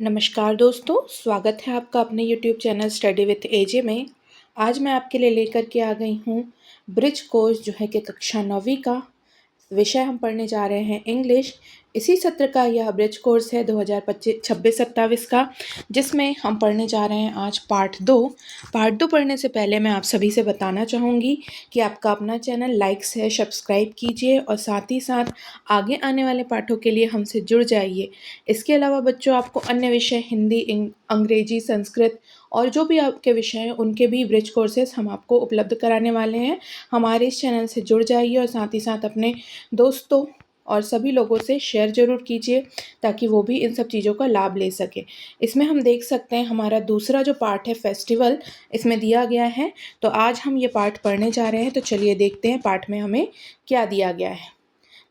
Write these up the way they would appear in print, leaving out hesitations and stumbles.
नमस्कार दोस्तों, स्वागत है आपका अपने YouTube चैनल स्टडी विथ एजे में। आज मैं आपके लिए लेकर के आ गई हूँ ब्रिज कोर्स जो है कि कक्षा 9वीं का विषय हम पढ़ने जा रहे हैं इंग्लिश। इसी सत्र का यह ब्रिज कोर्स है 2025-26-27 का, जिसमें हम पढ़ने जा रहे हैं आज पार्ट 2 पढ़ने से पहले मैं आप सभी से बताना चाहूँगी कि आपका अपना चैनल लाइक से सब्सक्राइब कीजिए और साथ ही साथ आगे आने वाले पाठों के लिए हमसे जुड़ जाइए। इसके अलावा बच्चों, आपको अन्य विषय हिंदी, अंग्रेजी, संस्कृत और जो भी आपके विषय हैं उनके भी ब्रिज कोर्सेज हम आपको उपलब्ध कराने वाले हैं। हमारे इस चैनल से जुड़ जाइए और साथ ही साथ अपने दोस्तों और सभी लोगों से शेयर ज़रूर कीजिए ताकि वो भी इन सब चीज़ों का लाभ ले सके। इसमें हम देख सकते हैं हमारा दूसरा जो पार्ट है फेस्टिवल, इसमें दिया गया है। तो आज हम ये पार्ट पढ़ने जा रहे हैं, तो चलिए देखते हैं पार्ट में हमें क्या दिया गया है।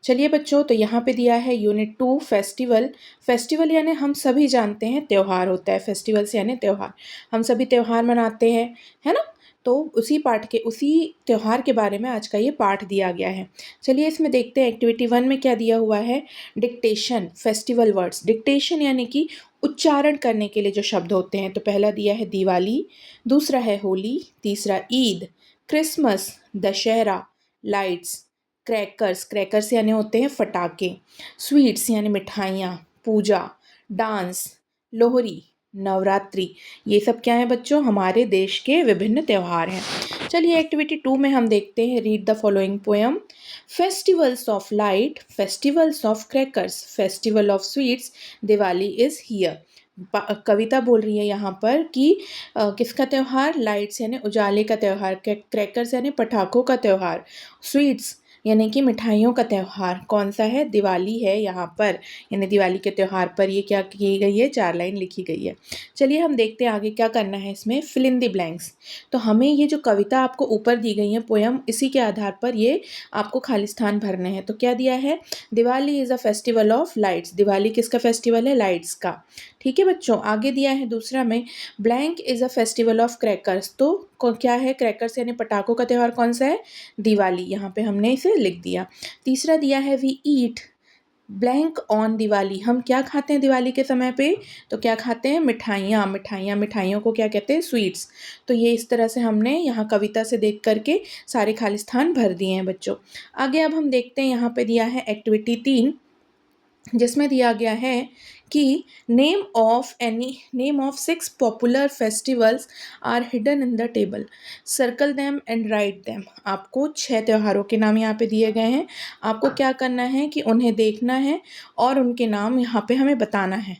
चलिए बच्चों, तो यहाँ पे दिया है यूनिट 2 फेस्टिवल। फेस्टिवल यानी हम सभी जानते हैं त्यौहार होता है। फेस्टिवल्स यानी त्यौहार, हम सभी त्यौहार मनाते हैं, है ना। तो उसी त्यौहार के बारे में आज का ये पाठ दिया गया है। चलिए इसमें देखते हैं एक्टिविटी 1 में क्या दिया हुआ है। Dictation festival words. डिक्टेशन यानी कि उच्चारण करने के लिए जो शब्द होते हैं। तो पहला दिया है दिवाली, दूसरा है होली, तीसरा Eid, Christmas, Dussehra, lights, crackers, crackers यानी होते हैं फटाके, स्वीट्स यानी मिठाइयाँ, पूजा, डांस, लोहरी, नवरात्रि। ये सब क्या है बच्चों, हमारे देश के विभिन्न त्यौहार हैं। चलिए एक्टिविटी 2 में हम देखते हैं read the following poem. Festivals of light, festivals of crackers, festival of sweets, Diwali is here. कविता बोल रही है यहाँ पर कि किसका त्यौहार, लाइट्स यानी उजाले का त्यौहार, क्रैकर्स यानी पटाखों का त्यौहार, स्वीट्स यानी कि मिठाइयों का त्यौहार कौन सा है, दिवाली है यहाँ पर। यानी दिवाली के त्यौहार पर ये क्या की गई है, 4 लाइन लिखी गई है। चलिए हम देखते हैं आगे क्या करना है इसमें। Fill in the blanks. तो हमें ये जो कविता आपको ऊपर दी गई है पोयम, इसी के आधार पर ये आपको खाली स्थान भरने हैं। तो क्या दिया है, Diwali is a festival of lights. Diwali किसका फेस्टिवल है, लाइट्स का। ठीक है बच्चों, आगे दिया है दूसरा में blank is a festival of crackers. तो क्या है, क्रैकर्स यानी पटाखों का त्यौहार कौन सा है, दिवाली। यहाँ पे हमने इसे लिख दिया। तीसरा दिया है we eat blank on Diwali. हम क्या खाते हैं दिवाली के समय पे, तो क्या खाते हैं, मिठाइयाँ। मिठाइयों को क्या कहते हैं, स्वीट्स। तो ये इस तरह से हमने यहाँ कविता से देख करके सारे खाली स्थान भर दिए हैं बच्चों। आगे अब हम देखते हैं, यहाँ पे दिया है एक्टिविटी 3, जिसमें दिया गया है कि name of 6 popular festivals are hidden in the table, circle them and write them. आपको 6 त्योहारों के नाम यहाँ पे दिए गए हैं। आपको क्या करना है कि उन्हें देखना है और उनके नाम यहाँ पे हमें बताना है।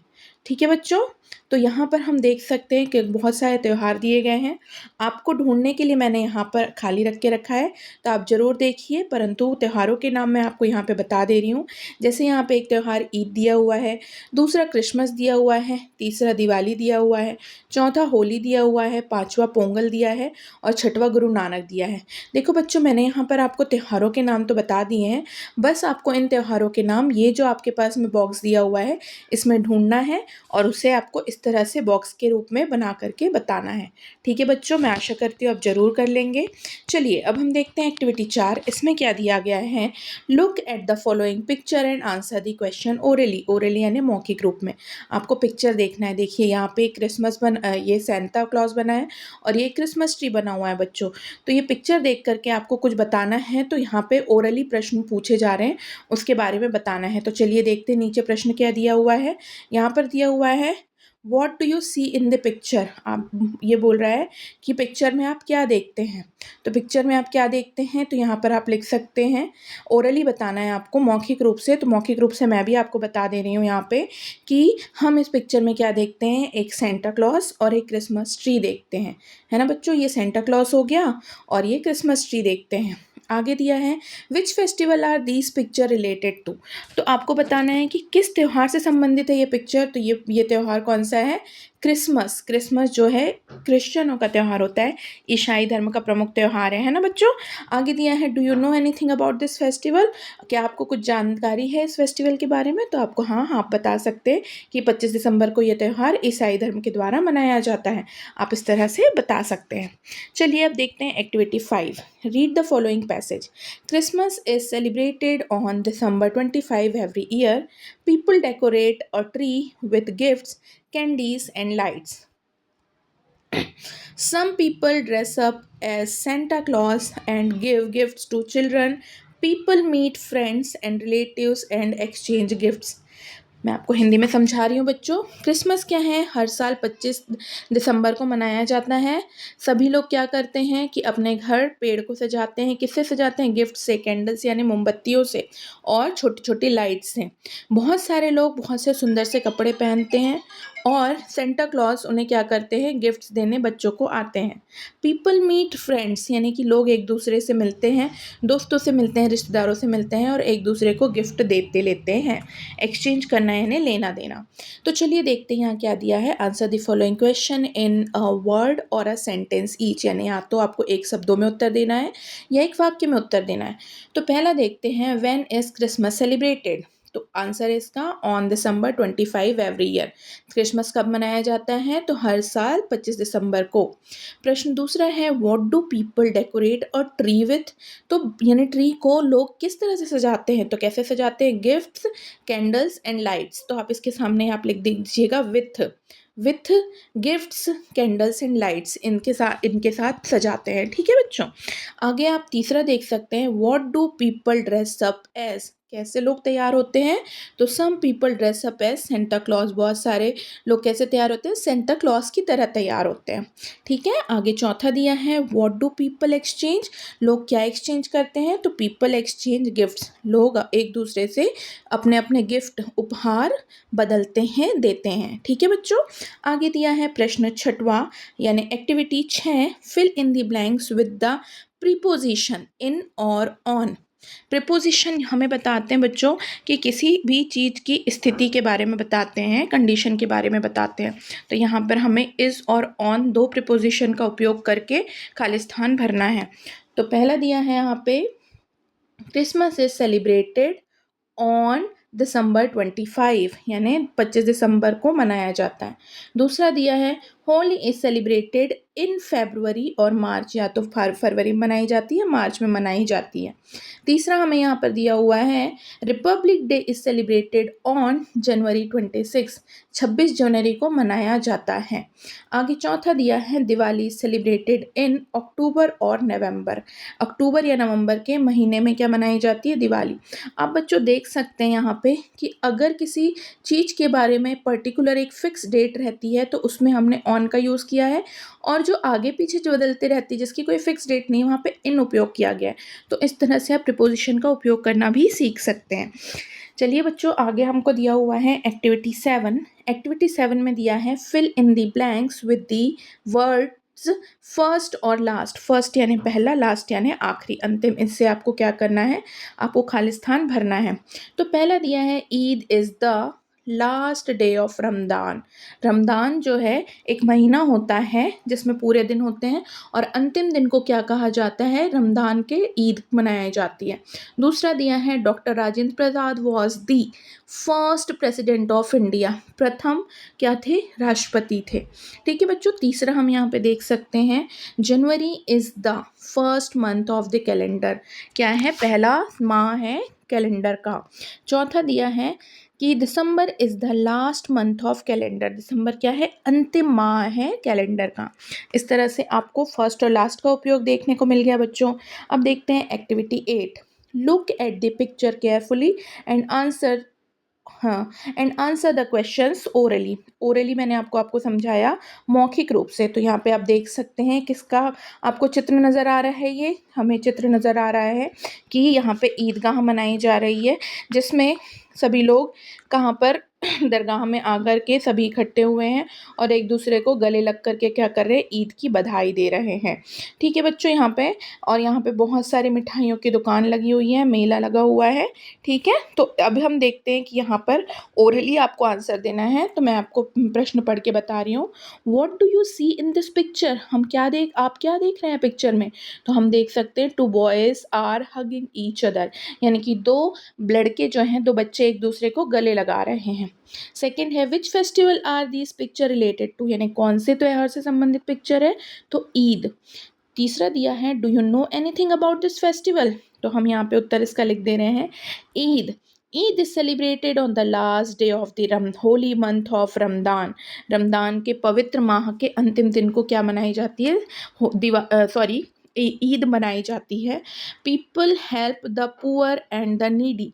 ठीक है बच्चों, तो यहाँ पर हम देख सकते हैं कि बहुत सारे त्यौहार दिए गए हैं। आपको ढूंढने के लिए मैंने यहाँ पर खाली रख के रखा है, तो आप ज़रूर देखिए, परंतु त्योहारों के नाम मैं आपको यहाँ पे बता दे रही हूँ। जैसे यहाँ पे एक त्यौहार ईद दिया हुआ है, दूसरा क्रिसमस दिया हुआ है, तीसरा दिवाली दिया हुआ है, चौथा होली दिया हुआ है, पाँचवा पोंगल दिया है और छठवां गुरु नानक दिया है। देखो बच्चों, मैंने यहाँ पर आपको त्योहारों के नाम तो बता दिए हैं, बस आपको इन त्योहारों के नाम, ये जो आपके पास में बॉक्स दिया हुआ है, इसमें ढूंढना है और उसे आपको इस तरह से बॉक्स के रूप में बना करके बताना है। ठीक है बच्चों, मैं आशा करती हूँ आप ज़रूर कर लेंगे। चलिए अब हम देखते हैं एक्टिविटी 4। इसमें क्या दिया गया है, look at the following picture and answer the question orally. Orally यानी मौखिक रूप में आपको पिक्चर देखना है। देखिए यहाँ पे ये सेंटा क्लॉज बना है और ये क्रिसमस ट्री बना हुआ है बच्चों। तो ये पिक्चर देख करके आपको कुछ बताना है। तो यहाँ पे ओरली प्रश्न पूछे जा रहे हैं, उसके बारे में बताना है। तो चलिए देखते हैं नीचे प्रश्न क्या दिया हुआ है। यहाँ पर दिया हुआ है what do you see in the picture. आप ये बोल रहा है कि पिक्चर में आप क्या देखते हैं। तो पिक्चर में आप क्या देखते हैं, तो यहाँ पर आप लिख सकते हैं, ओरली बताना है आपको मौखिक रूप से। तो मौखिक रूप से मैं भी आपको बता दे रही हूँ यहाँ पे कि हम इस पिक्चर में क्या देखते हैं, एक सेंटा क्लॉज और एक क्रिसमस ट्री देखते हैं, है ना बच्चों। ये सेंटा क्लॉज हो गया और ये क्रिसमस ट्री देखते हैं। आगे दिया है which festival are these picture related to. तो आपको बताना है कि किस त्यौहार से संबंधित है ये पिक्चर। तो ये त्यौहार कौन सा है, क्रिसमस। क्रिसमस जो है क्रिश्चियनों का त्यौहार होता है, ईसाई धर्म का प्रमुख त्यौहार है ना बच्चों। आगे दिया है do you know anything about this festival. क्या आपको कुछ जानकारी है इस फेस्टिवल के बारे में। तो आपको हाँ आप बता सकते हैं कि 25 दिसंबर को यह त्यौहार ईसाई धर्म के द्वारा मनाया जाता है। आप इस तरह से बता सकते हैं। चलिए अब देखते हैं activity 5, read the following passage. Christmas is celebrated on December 25 every year. People decorate a tree with gifts, candies and lights. Some people dress up as Santa Claus and give gifts to children. People meet friends and relatives and exchange gifts. मैं आपको हिंदी में समझा रही हूँ बच्चों। Christmas क्या है, हर साल 25 दिसंबर को मनाया जाता है। सभी लोग क्या करते हैं कि अपने घर पेड़ को सजाते हैं। किससे सजाते हैं? गिफ्ट से, कैंडल्स यानी मोमबत्तियों से और छोटी छोटी लाइट से। बहुत सारे लोग बहुत से सुंदर से कपड़े पहनते हैं और सेंटा क्लॉज उन्हें क्या करते हैं? गिफ्ट्स देने बच्चों को आते हैं। पीपल मीट फ्रेंड्स यानी कि लोग एक दूसरे से मिलते हैं, दोस्तों से मिलते हैं, रिश्तेदारों से मिलते हैं और एक दूसरे को गिफ्ट देते लेते हैं। एक्सचेंज करना यानी लेना देना। तो चलिए देखते हैं यहाँ क्या दिया है। Answer the following question in a word और अ सेंटेंस ईच, यानी या तो आपको एक शब्दों में उत्तर देना है या एक वाक्य में उत्तर देना है। तो पहला देखते हैं, व्हेन इज क्रिसमस सेलिब्रेटेड? तो आंसर है इसका on December 25 every year. Christmas कब मनाया जाता है? तो हर साल 25 दिसंबर को। प्रश्न दूसरा है, what do people decorate a tree with? तो यानी ट्री को लोग किस तरह से सजाते हैं? तो कैसे सजाते हैं? Gifts, candles and lights. तो आप इसके सामने आप लिख दीजिएगा with gifts, candles and lights, इनके साथ सजाते हैं। ठीक है बच्चों। आगे आप तीसरा देख सकते हैं, what do people dress up as? कैसे लोग तैयार होते हैं? तो some people dress up as Santa Claus. बहुत सारे लोग कैसे तैयार होते हैं? सेंटा क्लॉज की तरह तैयार होते हैं। ठीक है। आगे चौथा दिया है, व्हाट डू पीपल एक्सचेंज? लोग क्या एक्सचेंज करते हैं? तो पीपल एक्सचेंज गिफ्ट्स। लोग एक दूसरे से अपने अपने गिफ्ट, उपहार बदलते हैं, देते हैं। ठीक है बच्चों। आगे दिया है प्रश्न छठवां यानी activity 6, fill in the blanks with the preposition in और ऑन। प्रीपोजिशन हमें बताते हैं बच्चों कि किसी भी चीज़ की स्थिति के बारे में बताते हैं, कंडीशन के बारे में बताते हैं। तो यहाँ पर हमें इज और ऑन दो प्रीपोजिशन का उपयोग करके खाली स्थान भरना है। तो पहला दिया है यहाँ पे, Christmas is celebrated on December 25 यानी 25 दिसंबर को मनाया जाता है। दूसरा दिया है, होली इज सेलिब्रेटेड इन फरवरी और मार्च, या तो फरवरी में मनाई जाती है, मार्च में मनाई जाती है। तीसरा हमें यहाँ पर दिया हुआ है, Republic day is celebrated on January 26 जनवरी को मनाया जाता है। आगे चौथा दिया है, दिवाली सेलिब्रेटेड इन अक्टूबर और नवंबर। अक्टूबर या नवंबर के महीने में क्या मनाई जाती है? दिवाली। आप बच्चों देख सकते हैं यहाँ पे कि अगर किसी चीज़ के बारे में पर्टिकुलर एक फिक्स डेट रहती है तो उसमें हमने ऑन का यूज़ किया है, और जो आगे पीछे जो बदलते रहती है जिसकी कोई फिक्स डेट नहीं, वहाँ पे इन उपयोग किया गया है। तो इस तरह से आप प्रीपोजिशन का उपयोग करना भी सीख सकते हैं। चलिए बच्चों, आगे हमको दिया हुआ है एक्टिविटी 7। एक्टिविटी 7 में दिया है, fill in the blanks with the words first और लास्ट। फर्स्ट यानी पहला, लास्ट यानी आखिरी, अंतिम। इससे आपको क्या करना है? आपको खाली स्थान भरना है। तो पहला दिया है, Eid is the last day of Ramadan. Ramadan जो है एक महीना होता है जिसमें पूरे दिन होते हैं, और अंतिम दिन को क्या कहा जाता है? रमदान के ईद मनाई जाती है। दूसरा दिया है, doctor Rajendra Prasad was the first president of India. प्रथम क्या थे? राष्ट्रपति थे। ठीक है बच्चों। तीसरा हम यहाँ पे देख सकते हैं, जनवरी is the first month of the calendar. क्या है? पहला माह है कैलेंडर का। चौथा दिया है कि December is the last month of calendar. दिसंबर क्या है? अंतिम माह है कैलेंडर का। इस तरह से आपको फर्स्ट और लास्ट का उपयोग देखने को मिल गया बच्चों। अब देखते हैं activity 8, look at the picture carefully and answer and answer the questions orally. Orally मैंने आपको समझाया मौखिक रूप से। तो यहाँ पे आप देख सकते हैं किसका आपको चित्र नज़र आ रहा है? ये हमें चित्र नज़र आ रहा है कि यहाँ पे ईदगाह मनाई जा रही है, जिसमें सभी लोग कहाँ पर दरगाह में आकर के सभी इकट्ठे हुए हैं और एक दूसरे को गले लग करके क्या कर रहे हैं? ईद की बधाई दे रहे हैं। ठीक है बच्चों। यहाँ पे और यहाँ पे बहुत सारी मिठाइयों की दुकान लगी हुई है, मेला लगा हुआ है। ठीक है। तो अभी हम देखते हैं कि यहाँ पर ओरली आपको आंसर देना है। तो मैं आपको प्रश्न पढ़ के बता रही हूँ। What do you see in this picture? आप क्या देख रहे हैं पिक्चर में? तो हम देख सकते हैं, two boys are hugging each other, यानी कि दो लड़के जो हैं, दो बच्चे एक दूसरे को गले लगा रहे हैं। सेकेंड है, which festival are this picture related to, यानी कौन से त्योहार से संबंधित पिक्चर है? तो ईद। तीसरा दिया है, do you know anything about this festival? तो हम यहाँ पे उत्तर इसका लिख दे रहे हैं, Eid Eid is celebrated on the last day of the Holi month of Ramadan. Ramadan के पवित्र माह के अंतिम दिन को क्या मनाई जाती है? ईद मनाई जाती है। People help the poor and the needy.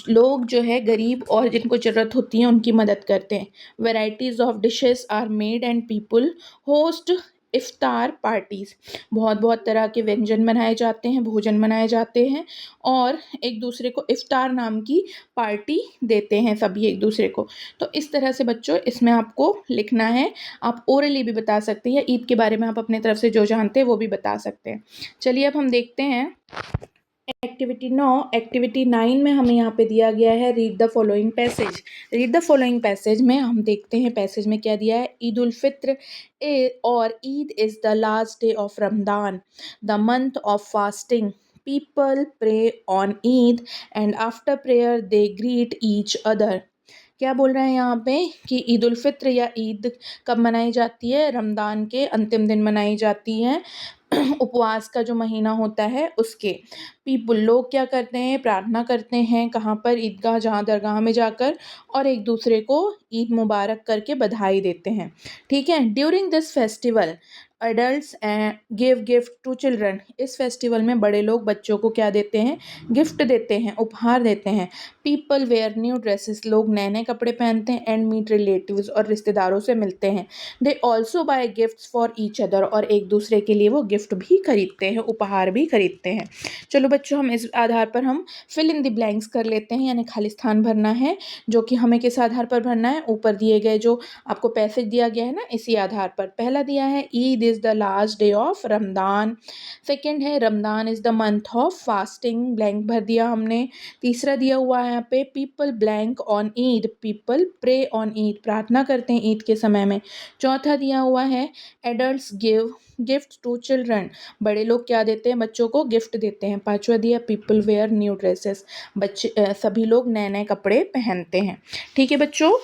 लोग जो है गरीब और जिनको ज़रूरत होती है उनकी मदद करते हैं। Varieties of dishes are made and people host iftar parties. बहुत बहुत तरह के व्यंजन बनाए जाते हैं, भोजन बनाए जाते हैं और एक दूसरे को इफ्तार नाम की पार्टी देते हैं सभी एक दूसरे को। तो इस तरह से बच्चों इसमें आपको लिखना है। आप ओरली भी बता सकते हैं, ईद के बारे में आप अपने तरफ से जो जानते हैं वो भी बता सकते हैं। चलिए अब हम देखते हैं एक्टिविटी 9। एक्टिविटी 9 में हमें यहाँ पे दिया गया है read the following passage. Read the following passage में हम देखते हैं पैसेज में क्या दिया है। ईद उल फित्र और Eid is the last day of Ramadan, the month of fasting. People pray on Eid and after prayer they greet each other. क्या बोल रहे हैं यहाँ पे कि ईद उल फित्र या ईद कब मनाई जाती है? रमदान के अंतिम दिन मनाई जाती है, उपवास का जो महीना होता है उसके। पीपल लोग क्या करते हैं? प्रार्थना करते हैं कहाँ पर? ईदगाह जहाँ दरगाह में जाकर, और एक दूसरे को ईद मुबारक करके बधाई देते हैं। ठीक है। During this festival adults give gift to children. इस फेस्टिवल में बड़े लोग बच्चों को क्या देते हैं? गिफ्ट देते हैं, उपहार देते हैं। People wear new dresses. लोग नए नए कपड़े पहनते हैं। एंड मीट रिलेटिव्स और रिश्तेदारों से मिलते हैं। They also buy gifts for each other. और एक दूसरे के लिए वो गिफ्ट भी खरीदते हैं, उपहार भी खरीदते हैं। चलो बच्चों हम इस आधार पर हम फिल इन द ब्लैंक्स कर लेते हैं, यानी खाली स्थान भरना है, जो कि हमें किस आधार पर भरना है? ऊपर दिए गए जो आपको पैसेज दिया गया है ना, इसी आधार पर। पहला दिया है Eid is the last day of Ramadan. Second है Ramadan is the month of fasting, blank भर दिया हमने। तीसरा दिया हुआ है यहाँ पे people blank on Eid, people pray on Eid, प्रार्थना करते हैं ईद के समय में। चौथा दिया हुआ है adults give gift to children, बड़े लोग क्या देते हैं? बच्चों को गिफ्ट देते हैं। पांचवा दिया पीपल वेयर न्यू ड्रेसेस, बच्चे सभी लोग नए नए कपड़े पहनते हैं। ठीक है बच्चों।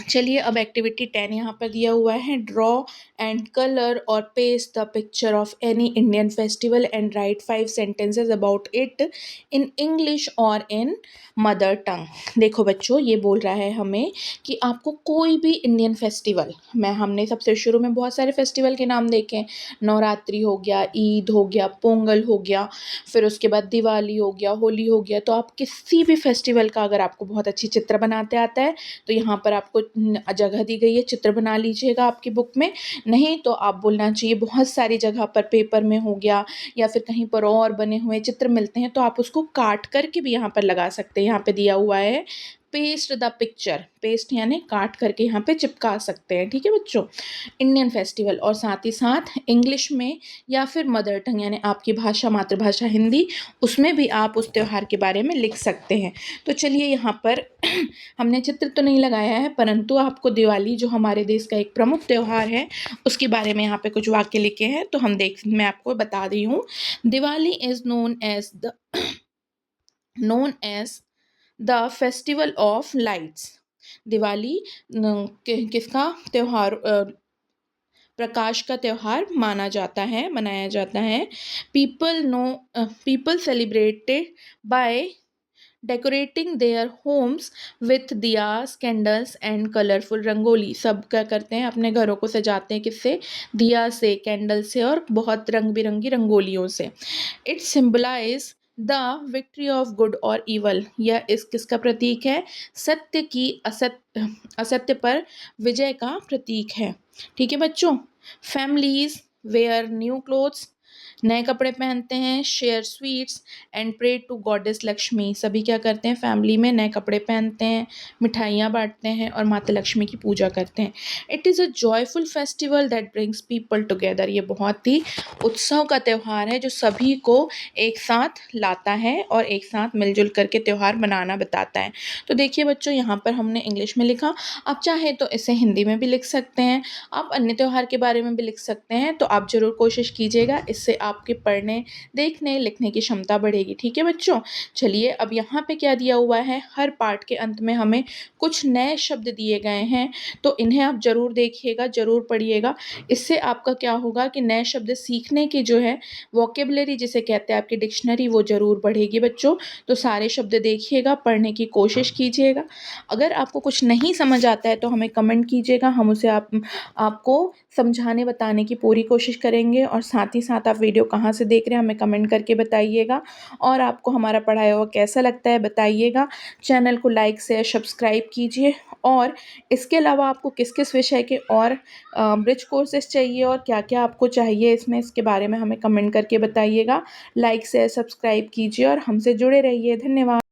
चलिए अब एक्टिविटी 10 यहाँ पर दिया हुआ है। ड्रॉ एंड कलर और paste the picture of any Indian festival and right 5 sentences about it in English और इन मदर टंग। देखो बच्चों ये बोल रहा है हमें कि आपको कोई भी इंडियन फेस्टिवल, हमने सबसे शुरू में बहुत सारे फेस्टिवल के नाम देखे, नवरात्रि हो गया, ईद हो गया, पोंगल हो गया, फिर उसके बाद दिवाली हो गया, होली हो गया। तो आप किसी भी फेस्टिवल का अगर आपको बहुत अच्छी चित्र बनाते आता है तो यहाँ पर आपको जगह दी गई है, चित्र बना लीजिएगा आपकी बुक में। नहीं तो आप बोलना चाहिए बहुत सारी जगह पर पेपर में हो गया या फिर कहीं पर और बने हुए चित्र मिलते हैं तो आप उसको काट करके भी यहाँ पर लगा सकते हैं। यहाँ पे दिया हुआ है पेस्ट द पिक्चर, पेस्ट यानी काट करके यहाँ पे चिपका सकते हैं। ठीक है बच्चों। इंडियन फेस्टिवल और साथ ही साथ इंग्लिश में या फिर मदर टंग यानी आपकी भाषा, मातृभाषा हिंदी, उसमें भी आप उस त्यौहार के बारे में लिख सकते हैं। तो चलिए यहाँ पर हमने चित्र तो नहीं लगाया है, परंतु आपको दिवाली जो हमारे देश का एक प्रमुख त्यौहार है उसके बारे में यहाँ पे कुछ वाक्य लिखे हैं, तो मैं आपको बता रही हूँ। Diwali is known as the festival of lights. Diwali किसका त्यौहार? प्रकाश का त्यौहार माना जाता है, मनाया जाता है। People celebrated by decorating their homes with diyas, candles and colourful rangoli. सब क्या करते हैं? अपने घरों को सजाते हैं किससे? दिया से, कैंडल से और बहुत रंग बिरंगी रंगोलियों से। It symbolise the victory of good और इवल। यह इस किसका प्रतीक है? सत्य की असत्य पर विजय का प्रतीक है। ठीक है बच्चों। फैमिलीज वेयर न्यू क्लोथ्स, नए कपड़े पहनते हैं। Share sweets and pray to goddess Lakshmi. सभी क्या करते हैं? फैमिली में नए कपड़े पहनते हैं, मिठाइयाँ बांटते हैं और माता लक्ष्मी की पूजा करते हैं। It is a joyful festival that brings people together. ये बहुत ही उत्सव का त्यौहार है जो सभी को एक साथ लाता है और एक साथ मिलजुल करके त्यौहार मनाना बताता है। तो देखिए बच्चों यहाँ पर हमने इंग्लिश में लिखा, आप चाहे तो इसे हिंदी में भी लिख सकते हैं, आप अन्य त्यौहार के बारे में भी लिख सकते हैं। तो आप ज़रूर कोशिश कीजिएगा, इससे आपके पढ़ने, देखने, लिखने की क्षमता बढ़ेगी। ठीक है बच्चों? चलिए अब यहाँ पे क्या दिया हुआ है, हर पार्ट के अंत में हमें कुछ नए शब्द दिए गए हैं, तो इन्हें आप ज़रूर देखिएगा, ज़रूर पढ़िएगा। इससे आपका क्या होगा कि नए शब्द सीखने की जो है वोकैब्युलरी जिसे कहते हैं आपकी डिक्शनरी, वो ज़रूर बढ़ेगी बच्चों। तो सारे शब्द देखिएगा, पढ़ने की कोशिश कीजिएगा। अगर आपको कुछ नहीं समझ आता है तो हमें कमेंट कीजिएगा, हम उसे आपको समझाने बताने की पूरी कोशिश करेंगे। और साथ ही साथ आप वीडियो कहाँ से देख रहे हैं हमें कमेंट करके बताइएगा, और आपको हमारा पढ़ाया हुआ कैसा लगता है बताइएगा। चैनल को लाइक शेयर सब्सक्राइब कीजिए, और इसके अलावा आपको किस किस विषय के और ब्रिज कोर्सेज चाहिए और क्या क्या आपको चाहिए इसमें, इसके बारे में हमें कमेंट करके बताइएगा। लाइक शेयर सब्सक्राइब कीजिए और हमसे जुड़े रहिए। धन्यवाद।